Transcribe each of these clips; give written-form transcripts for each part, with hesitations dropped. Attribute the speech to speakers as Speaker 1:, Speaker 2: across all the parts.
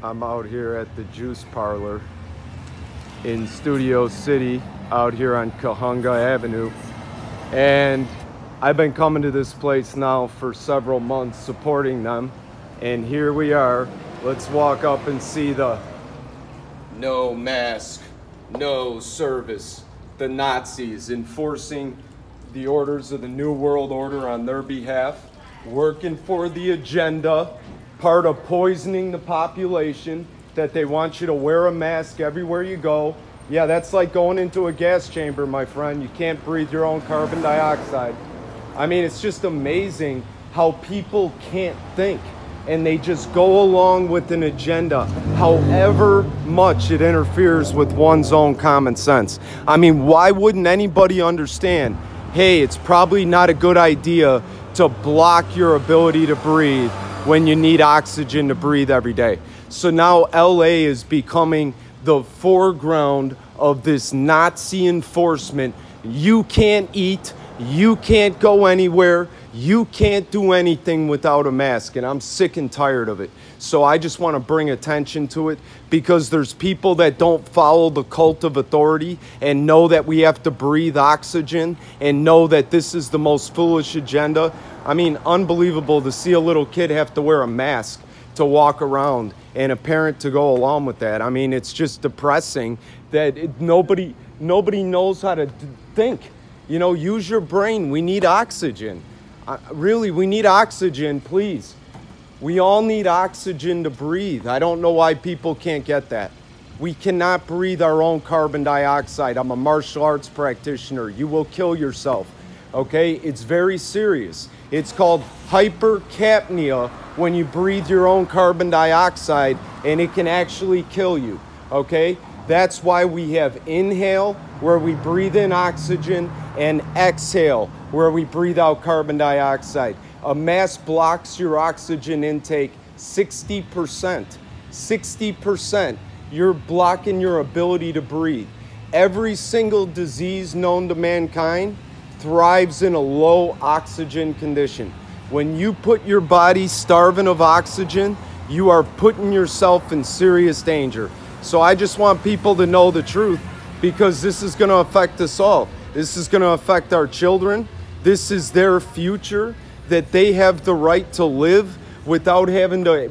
Speaker 1: I'm out here at the Juice Parlor in Studio City out here on Kahunga Avenue, and I've been coming to this place now for several months supporting them, and here we are. Let's walk up and see the no mask, no service, the Nazis enforcing the orders of the New World Order on their behalf, working for the agenda, part of poisoning the population, that they want you to wear a mask everywhere you go. Yeah, that's like going into a gas chamber, my friend. You can't breathe your own carbon dioxide. I mean, it's just amazing how people can't think and they just go along with an agenda, however much it interferes with one's own common sense. I mean, why wouldn't anybody understand, hey, it's probably not a good idea to block your ability to breathe when you need oxygen to breathe every day? So now LA is becoming the foreground of this Nazi enforcement. You can't eat, you can't go anywhere, you can't do anything without a mask, and I'm sick and tired of it. So I just want to bring attention to it because there's people that don't follow the cult of authority and know that we have to breathe oxygen and know that this is the most foolish agenda. I mean, unbelievable to see a little kid have to wear a mask to walk around and a parent to go along with that. I mean, it's just depressing that nobody knows how to think. You know, use your brain. We need oxygen. Really, we need oxygen, please. We all need oxygen to breathe. I don't know why people can't get that. We cannot breathe our own carbon dioxide. I'm a martial arts practitioner. You will kill yourself, okay? It's very serious. It's called hypercapnia when you breathe your own carbon dioxide, and it can actually kill you, okay? That's why we have inhale, where we breathe in oxygen, and exhale, where we breathe out carbon dioxide. A mask blocks your oxygen intake 60%. 60%. You're blocking your ability to breathe. Every single disease known to mankind thrives in a low oxygen condition. When you put your body starving of oxygen, you are putting yourself in serious danger. So I just want people to know the truth, because this is going to affect us all. This is going to affect our children. This is their future, that they have the right to live without having to,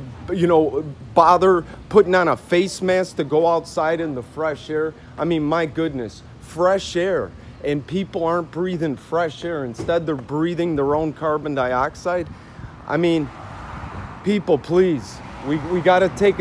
Speaker 1: bother putting on a face mask to go outside in the fresh air. I mean, my goodness, fresh air. And people aren't breathing fresh air. Instead, they're breathing their own carbon dioxide. I mean, people, please, we gotta take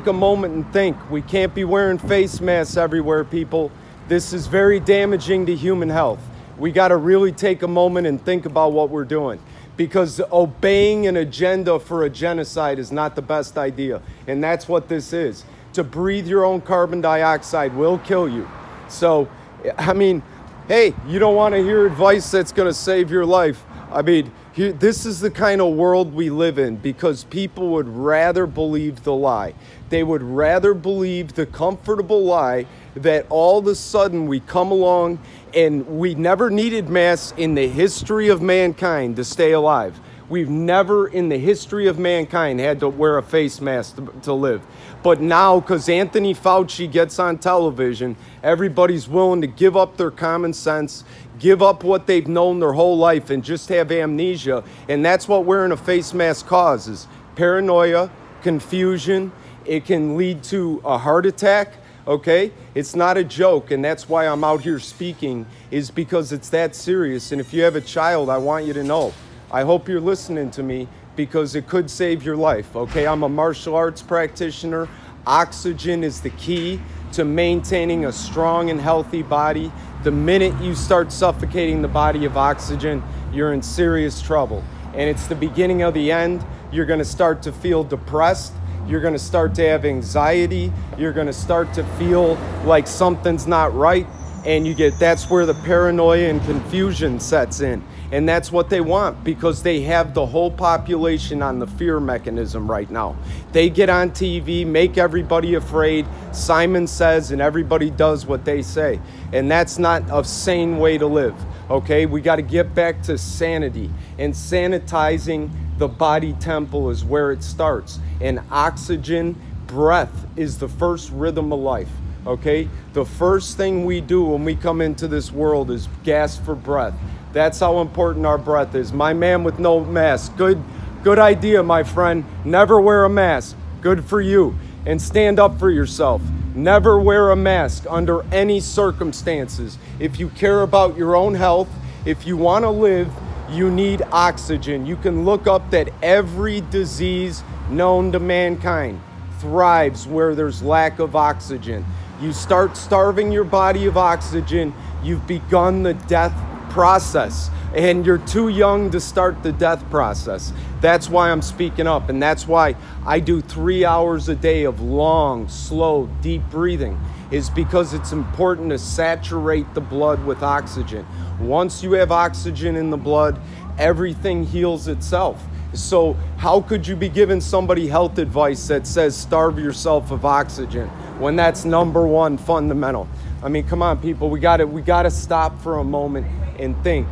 Speaker 1: a moment and think. We can't be wearing face masks everywhere, people. This is very damaging to human health. We gotta really take a moment and think about what we're doing, because obeying an agenda for a genocide is not the best idea. And that's what this is. To breathe your own carbon dioxide will kill you. So, I mean, hey, you don't want to hear advice that's going to save your life. I mean, this is the kind of world we live in, because people would rather believe the lie. They would rather believe the comfortable lie that all of a sudden we come along and we never needed masks in the history of mankind to stay alive. We've never in the history of mankind had to wear a face mask to live. But now, because Anthony Fauci gets on television, everybody's willing to give up their common sense, give up what they've known their whole life, and just have amnesia. And that's what wearing a face mask causes: paranoia, confusion. It can lead to a heart attack. Okay, it's not a joke, and that's why I'm out here speaking, is because it's that serious. And if you have a child, I want you to know. I hope you're listening to me, because it could save your life, okay? I'm a martial arts practitioner. Oxygen is the key to maintaining a strong and healthy body. The minute you start suffocating the body of oxygen, you're in serious trouble. And it's the beginning of the end. You're gonna start to feel depressed. You're gonna start to have anxiety. You're gonna start to feel like something's not right. And that's where the paranoia and confusion sets in. And that's what they want, because they have the whole population on the fear mechanism right now. They get on TV, make everybody afraid. Simon says, and everybody does what they say. And that's not a sane way to live, okay? We got to get back to sanity. And sanitizing the body temple is where it starts. And oxygen breath is the first rhythm of life, okay? The first thing we do when we come into this world is gasp for breath. That's how important our breath is. My man with no mask, good idea, my friend. Never wear a mask. Good for you. And stand up for yourself. Never wear a mask under any circumstances. If you care about your own health, if you want to live, you need oxygen. You can look up that every disease known to mankind thrives where there's lack of oxygen. You start starving your body of oxygen, you've begun the death process. And you're too young to start the death process. That's why I'm speaking up, and that's why I do 3 hours a day of long, slow, deep breathing, is because it's important to saturate the blood with oxygen. Once you have oxygen in the blood, everything heals itself. So how could you be giving somebody health advice that says starve yourself of oxygen when that's number one fundamental? I mean, come on, people, we gotta stop for a moment and think.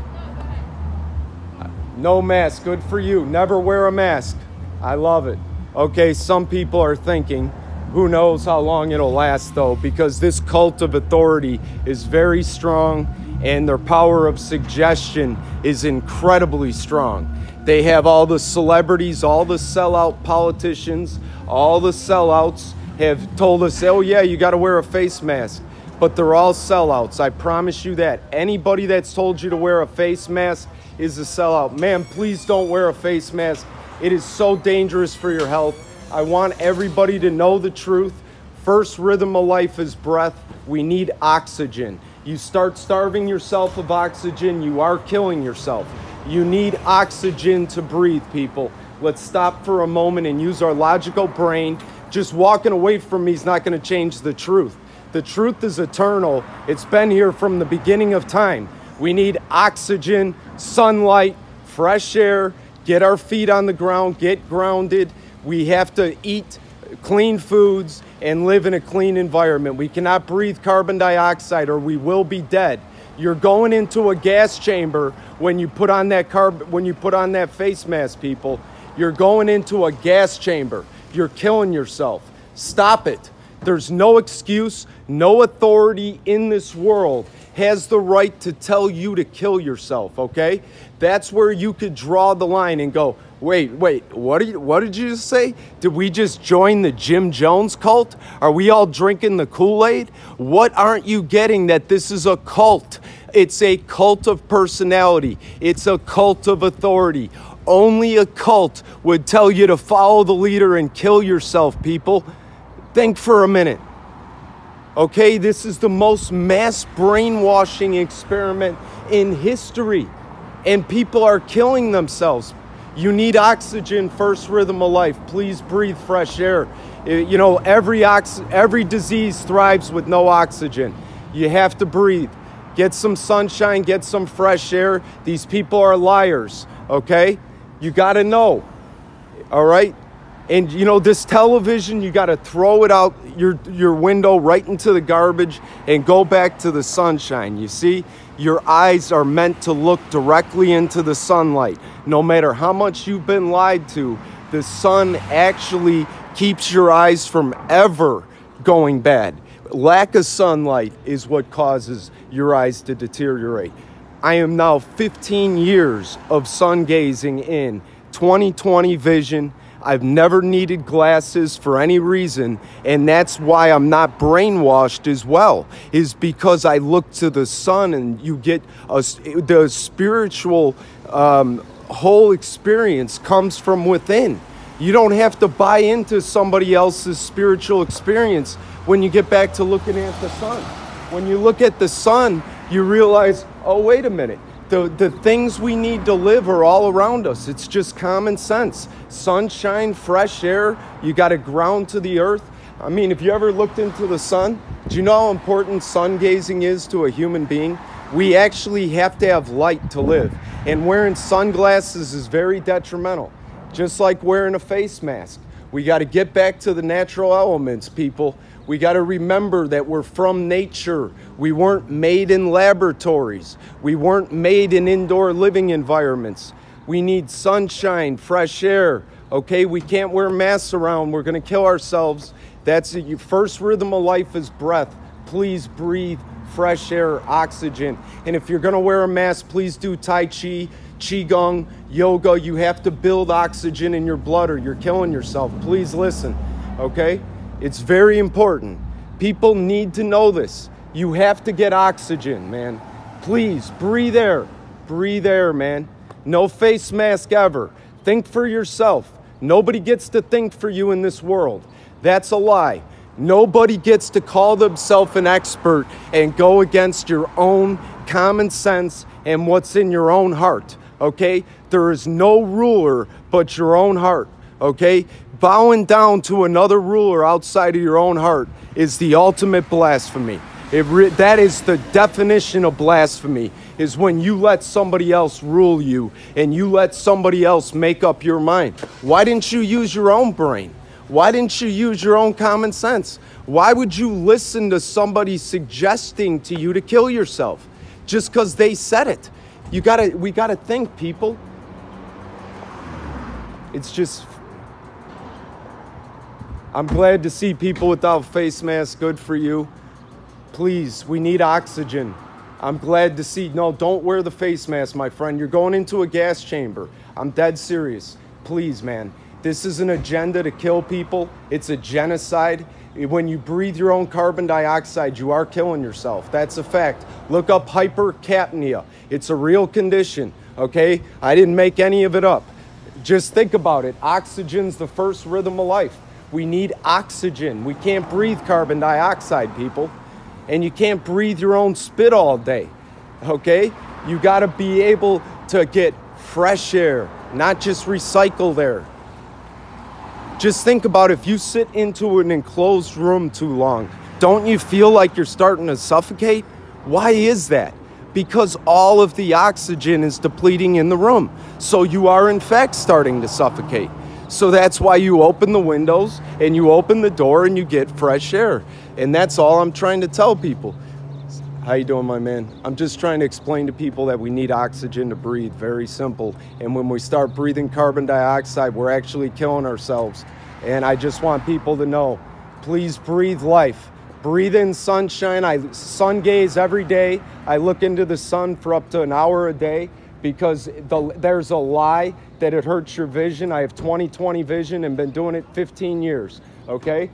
Speaker 1: No mask, good for you. Never wear a mask. I love it. Okay, some people are thinking, who knows how long it'll last though, because this cult of authority is very strong and their power of suggestion is incredibly strong. They have all the celebrities, all the sellout politicians, all the sellouts have told us, oh yeah, you gotta wear a face mask. But they're all sellouts, I promise you that. Anybody that's told you to wear a face mask is a sellout. Man, please don't wear a face mask. It is so dangerous for your health. I want everybody to know the truth. First rhythm of life is breath. We need oxygen. You start starving yourself of oxygen, you are killing yourself. You need oxygen to breathe, people. Let's stop for a moment and use our logical brain. Just walking away from me is not going to change the truth. The truth is eternal. It's been here from the beginning of time. We need oxygen, sunlight, fresh air, get our feet on the ground, get grounded. We have to eat clean foods and live in a clean environment. We cannot breathe carbon dioxide or we will be dead. You're going into a gas chamber when you put on that face mask, people. You're going into a gas chamber. You're killing yourself. Stop it. There's no excuse. No authority in this world has the right to tell you to kill yourself, okay? That's where you could draw the line and go, wait, what did you just say? Did we just join the Jim Jones cult? Are we all drinking the Kool-Aid? What aren't you getting that this is a cult? It's a cult of personality. It's a cult of authority. Only a cult would tell you to follow the leader and kill yourself, people. Think for a minute. Okay, this is the most mass brainwashing experiment in history, and people are killing themselves. You need oxygen, first rhythm of life. Please breathe fresh air. You know, every disease thrives with no oxygen. You have to breathe. Get some sunshine, get some fresh air. These people are liars, okay? You got to know, all right? And you know, this television, you got to throw it out your window right into the garbage and go back to the sunshine. You see, your eyes are meant to look directly into the sunlight. No matter how much you've been lied to, the sun actually keeps your eyes from ever going bad. Lack of sunlight is what causes your eyes to deteriorate. I am now 15 years of sun gazing in 20/20 vision. I've never needed glasses for any reason, and that's why I'm not brainwashed as well, is because I look to the sun and you get the spiritual whole experience comes from within. You don't have to buy into somebody else's spiritual experience when you get back to looking at the sun. When you look at the sun, you realize, oh, wait a minute. The things we need to live are all around us. It's just common sense. Sunshine, fresh air, you got to ground to the earth. I mean, if you ever looked into the sun, do you know how important sun gazing is to a human being? We actually have to have light to live. And wearing sunglasses is very detrimental, just like wearing a face mask. We got to get back to the natural elements, people. We got to remember that we're from nature. We weren't made in laboratories. We weren't made in indoor living environments. We need sunshine, fresh air, okay? We can't wear masks around. We're going to kill ourselves. That's it. Your first rhythm of life is breath. Please breathe fresh air, oxygen. And if you're going to wear a mask, please do Tai Chi, Qigong, yoga. You have to build oxygen in your blood or you're killing yourself. Please listen, okay? It's very important. People need to know this. You have to get oxygen, man. Please, breathe air. Breathe air, man. No face mask ever. Think for yourself. Nobody gets to think for you in this world. That's a lie. Nobody gets to call themselves an expert and go against your own common sense and what's in your own heart, okay? There is no ruler but your own heart, okay? Bowing down to another ruler outside of your own heart is the ultimate blasphemy. That is the definition of blasphemy, is when you let somebody else rule you and you let somebody else make up your mind. Why didn't you use your own brain? Why didn't you use your own common sense? Why would you listen to somebody suggesting to you to kill yourself just because they said it? We gotta think, people. It's just, I'm glad to see people without face masks. Good for you. Please, we need oxygen. I'm glad to see, no, don't wear the face mask, my friend. You're going into a gas chamber. I'm dead serious. Please, man. This is an agenda to kill people. It's a genocide. When you breathe your own carbon dioxide, you are killing yourself. That's a fact. Look up hypercapnia. It's a real condition, okay? I didn't make any of it up. Just think about it. Oxygen's the first rhythm of life. We need oxygen. We can't breathe carbon dioxide, people. And you can't breathe your own spit all day, okay? You gotta be able to get fresh air, not just recycled air. Just think about if you sit into an enclosed room too long, don't you feel like you're starting to suffocate? Why is that? Because all of the oxygen is depleting in the room. So you are in fact starting to suffocate. So that's why you open the windows and you open the door and you get fresh air. And that's all I'm trying to tell people. How you doing, my man? I'm just trying to explain to people that we need oxygen to breathe. Very simple. And when we start breathing carbon dioxide, we're actually killing ourselves. And I just want people to know, please breathe life. Breathe in sunshine. I sun gaze every day. I look into the sun for up to an hour a day because there's a lie that it hurts your vision. I have 20/20 vision and been doing it 15 years, okay?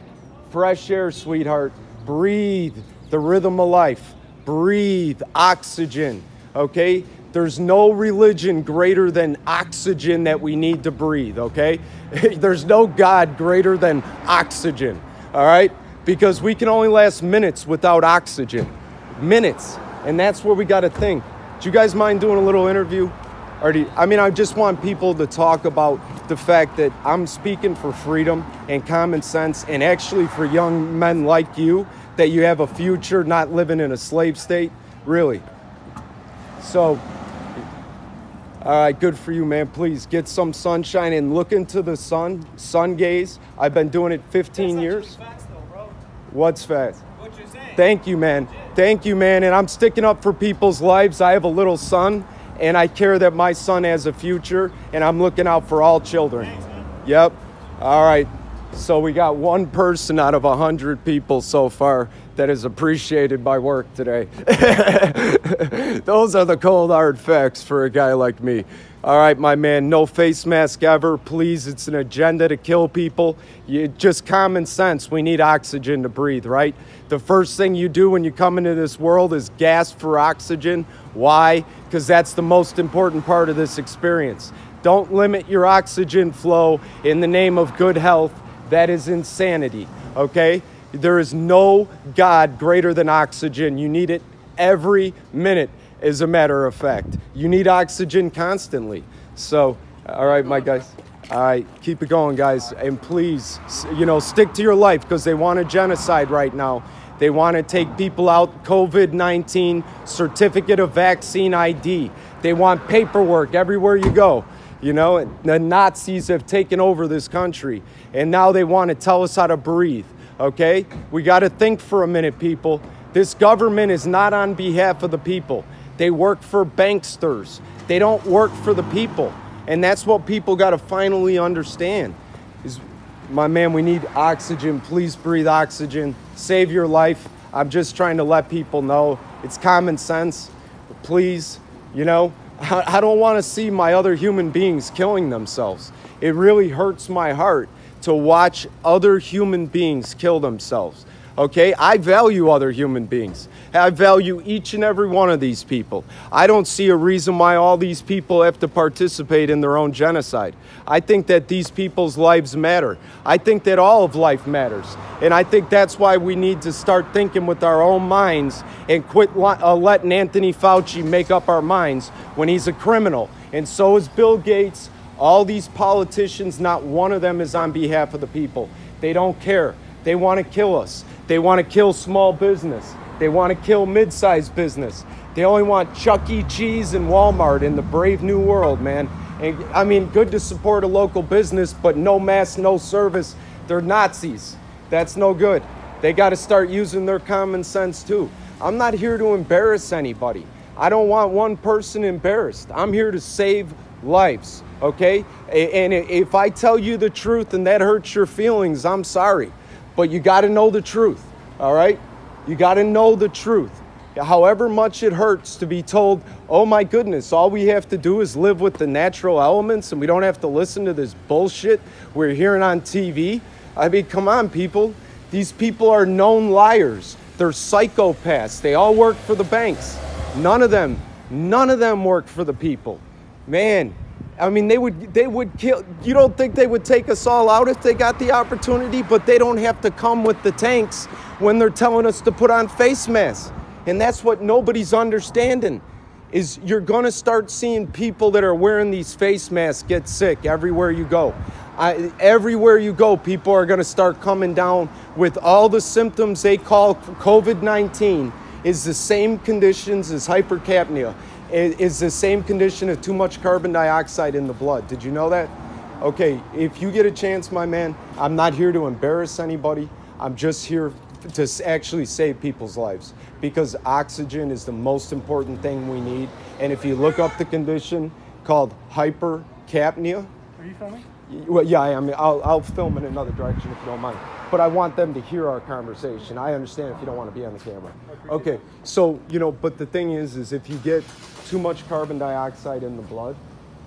Speaker 1: Fresh air, sweetheart. Breathe the rhythm of life. Breathe oxygen, okay? There's no religion greater than oxygen that we need to breathe, okay? There's no God greater than oxygen, all right? Because we can only last minutes without oxygen. Minutes. And that's where we got to think. Do you guys mind doing a little interview? I just want people to talk about the fact that I'm speaking for freedom and common sense and actually for young men like you, that you have a future not living in a slave state. Really. So, all right, good for you, man. Please get some sunshine and look into the sun. Sun gaze. I've been doing it 15 years. Facts though, bro. What's facts? What you're saying. Thank you, man. Thank you, man. And I'm sticking up for people's lives. I have a little son, and I care that my son has a future, and I'm looking out for all children. Thanks, man. Yep. All right. So we got one person out of 100 people so far that has appreciated my work today. Those are the cold hard facts for a guy like me. All right, my man, no face mask ever. Please, it's an agenda to kill people. Just common sense. We need oxygen to breathe, right? The first thing you do when you come into this world is gasp for oxygen. Why? Because that's the most important part of this experience. Don't limit your oxygen flow in the name of good health. That is insanity, okay? There is no God greater than oxygen. You need it every minute, as a matter of fact. You need oxygen constantly. So, all right, my guys. All right, keep it going, guys. And please, stick to your life because they want a genocide right now. They want to take people out, COVID-19, certificate of vaccine ID. They want paperwork everywhere you go. The Nazis have taken over this country, and now they want to tell us how to breathe, okay? We got to think for a minute, people. This government is not on behalf of the people. They work for banksters. They don't work for the people. And that's what people got to finally understand is, my man, we need oxygen. Please breathe oxygen. Save your life. I'm just trying to let people know it's common sense. Please, you know, I don't want to see my other human beings killing themselves. It really hurts my heart to watch other human beings kill themselves. Okay, I value other human beings. I value each and every one of these people. I don't see a reason why all these people have to participate in their own genocide. I think that these people's lives matter. I think that all of life matters. And I think that's why we need to start thinking with our own minds and quit letting Anthony Fauci make up our minds when he's a criminal. And so is Bill Gates. All these politicians, not one of them is on behalf of the people. They don't care. They want to kill us. They want to kill small business. They want to kill mid-sized business. They only want Chuck E. Cheese and Walmart in the brave new world, man. And I mean, good to support a local business, but no mass, no service. They're Nazis. That's no good. They got to start using their common sense too. I'm not here to embarrass anybody. I don't want one person embarrassed. I'm here to save lives, okay? And if I tell you the truth and that hurts your feelings, I'm sorry. But you got to know the truth, all right? You got to know the truth. However much it hurts to be told, oh my goodness, all we have to do is live with the natural elements and we don't have to listen to this bullshit we're hearing on TV. I mean, come on, people. These people are known liars. They're psychopaths. They all work for the banks. None of them work for the people. Man, I mean, they would kill. You don't think they would take us all out if they got the opportunity? But they don't have to come with the tanks when they're telling us to put on face masks. And that's what nobody's understanding, is you're going to start seeing people that are wearing these face masks get sick everywhere you go. Everywhere you go, people are going to start coming down with all the symptoms they call COVID-19 is the same conditions as hypercapnia. Is the same condition of too much carbon dioxide in the blood. Did you know that? Okay, if you get a chance, my man, I'm not here to embarrass anybody. I'm just here to actually save people's lives, because oxygen is the most important thing we need. And if you look up the condition called hypercapnia.
Speaker 2: Are you filming?
Speaker 1: Well, yeah, I am. I'll film in another direction if you don't mind. But I want them to hear our conversation. I understand if you don't want to be on the camera. Okay, so, you know, but the thing is if you get too much carbon dioxide in the blood,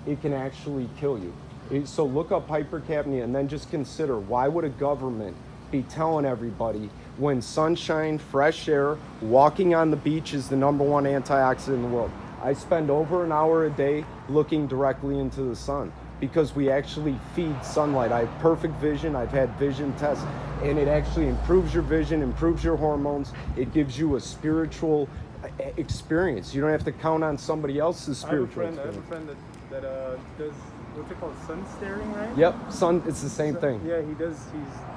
Speaker 1: it can actually kill you. So look up hypercapnia and then just consider, why would a government be telling everybody when sunshine, fresh air, walking on the beach is the #1 antioxidant in the world? I spend over an hour a day looking directly into the sun, because we actually feed sunlight. I have perfect vision. I've had vision tests, and it actually improves your vision, improves your hormones. It gives you a spiritual experience. You don't have to count on somebody else's spiritual experience.
Speaker 2: I have a friend that does, what's it called, sun staring, right?
Speaker 1: Yep, sun, it's the same thing.
Speaker 2: Yeah, he does.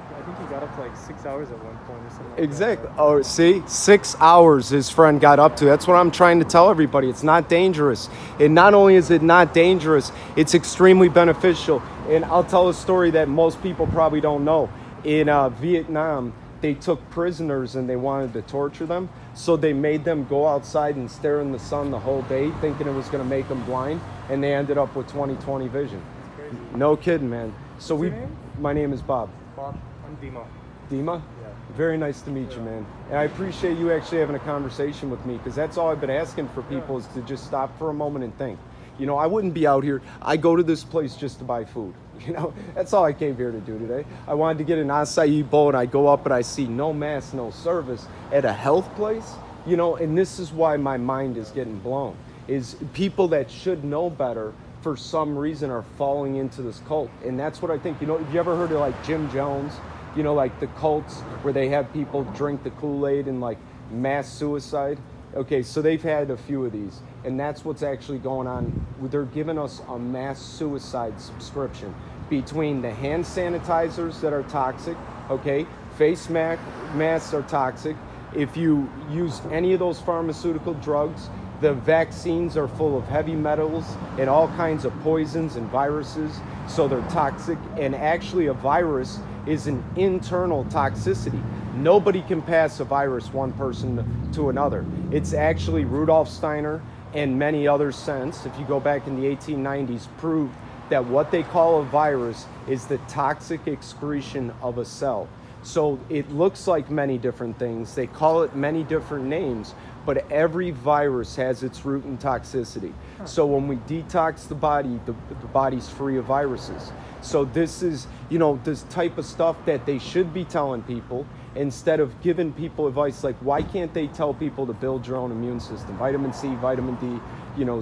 Speaker 2: I think he got up to like 6 hours at one point or something like
Speaker 1: exactly.
Speaker 2: that.
Speaker 1: Oh, see, 6 hours his friend got up to. That's what I'm trying to tell everybody. It's not dangerous. And not only is it not dangerous, it's extremely beneficial. And I'll tell a story that most people probably don't know. In Vietnam, they took prisoners and they wanted to torture them. So they made them go outside and stare in the sun the whole day, thinking it was going to make them blind. And they ended up with 20/20 vision.
Speaker 2: That's crazy.
Speaker 1: No kidding, man. So
Speaker 2: What's your name?
Speaker 1: My name is Bob.
Speaker 2: Bob, I'm Dima.
Speaker 1: Dima?
Speaker 2: Yeah.
Speaker 1: Very nice to meet you, man. And I appreciate you actually having a conversation with me, because that's all I've been asking for people is to just stop for a moment and think. You know, I wouldn't be out here. I go to this place just to buy food. You know, that's all I came here to do today. I wanted to get an acai bowl, and I go up and I see no mass, no service at a health place. You know, and this is why my mind is getting blown, is people that should know better for some reason are falling into this cult. And that's what I think. You know, have you ever heard of like Jim Jones? You know, like the cults where they have people drink the Kool-Aid and like mass suicide. Okay, so they've had a few of these, and that's what's actually going on. They're giving us a mass suicide subscription between the hand sanitizers that are toxic, okay, face masks are toxic. If you use any of those pharmaceutical drugs, the vaccines are full of heavy metals and all kinds of poisons and viruses, so they're toxic. And actually a virus is an internal toxicity. Nobody can pass a virus one person to another. It's actually Rudolf Steiner and many others since, if you go back in the 1890s, proved that what they call a virus is the toxic excretion of a cell. So it looks like many different things. They call it many different names, but every virus has its root in toxicity. So when we detox the body, the body's free of viruses. So this is, this type of stuff that they should be telling people instead of giving people advice like, why can't they tell people to build your own immune system? Vitamin C, vitamin D,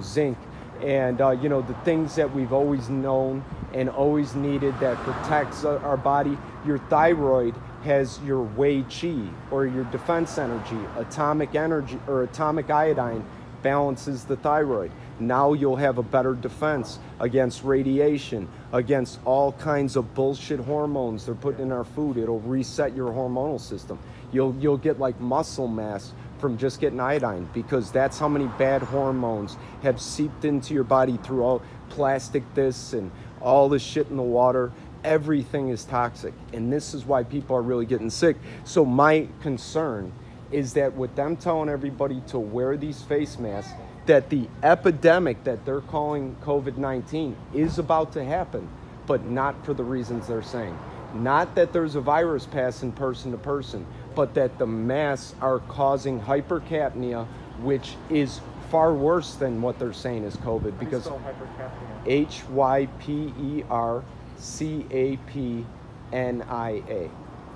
Speaker 1: zinc, and the things that we've always known and always needed that protects our body. Your thyroid has your Wei Qi, or your defense energy. Atomic energy or atomic iodine balances the thyroid. Now you'll have a better defense against radiation, against all kinds of bullshit hormones they're putting in our food. It'll reset your hormonal system. You'll get like muscle mass from just getting iodine, because that's how many bad hormones have seeped into your body through all plastic this and all this shit in the water. Everything is toxic, and this is why people are really getting sick. So my concern is that with them telling everybody to wear these face masks, that the epidemic that they're calling COVID-19 is about to happen, but not for the reasons they're saying. Not that there's a virus passing person to person, but that the masks are causing hypercapnia, which is far worse than what they're saying is COVID. Because Hypercapnia.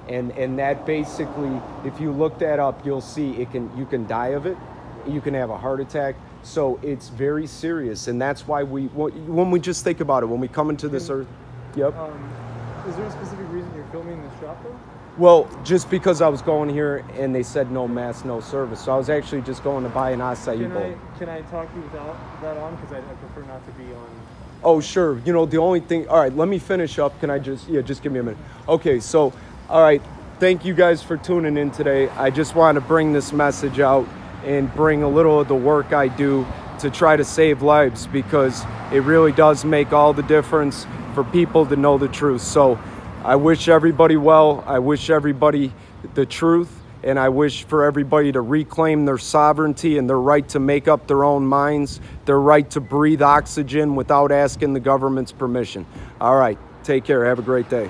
Speaker 1: And that basically, if you look that up, you'll see you can die of it. You can have a heart attack. So it's very serious, and that's why when we just think about it, when we come into this earth. Yep.
Speaker 2: Is there a specific reason you're filming this shop though?
Speaker 1: Well, just because I was going here and they said no mask, no service. So I was actually just going to buy an acai bowl.
Speaker 2: Can I talk to you without that on? Because I prefer not to be on.
Speaker 1: Oh, sure. The only thing... All right, let me finish up. Can I just give me a minute. Okay, so, all right. Thank you guys for tuning in today. I just want to bring this message out and bring a little of the work I do to try to save lives, because it really does make all the difference for people to know the truth. So I wish everybody well. I wish everybody the truth, and I wish for everybody to reclaim their sovereignty and their right to make up their own minds, their right to breathe oxygen without asking the government's permission. All right, take care. Have a great day.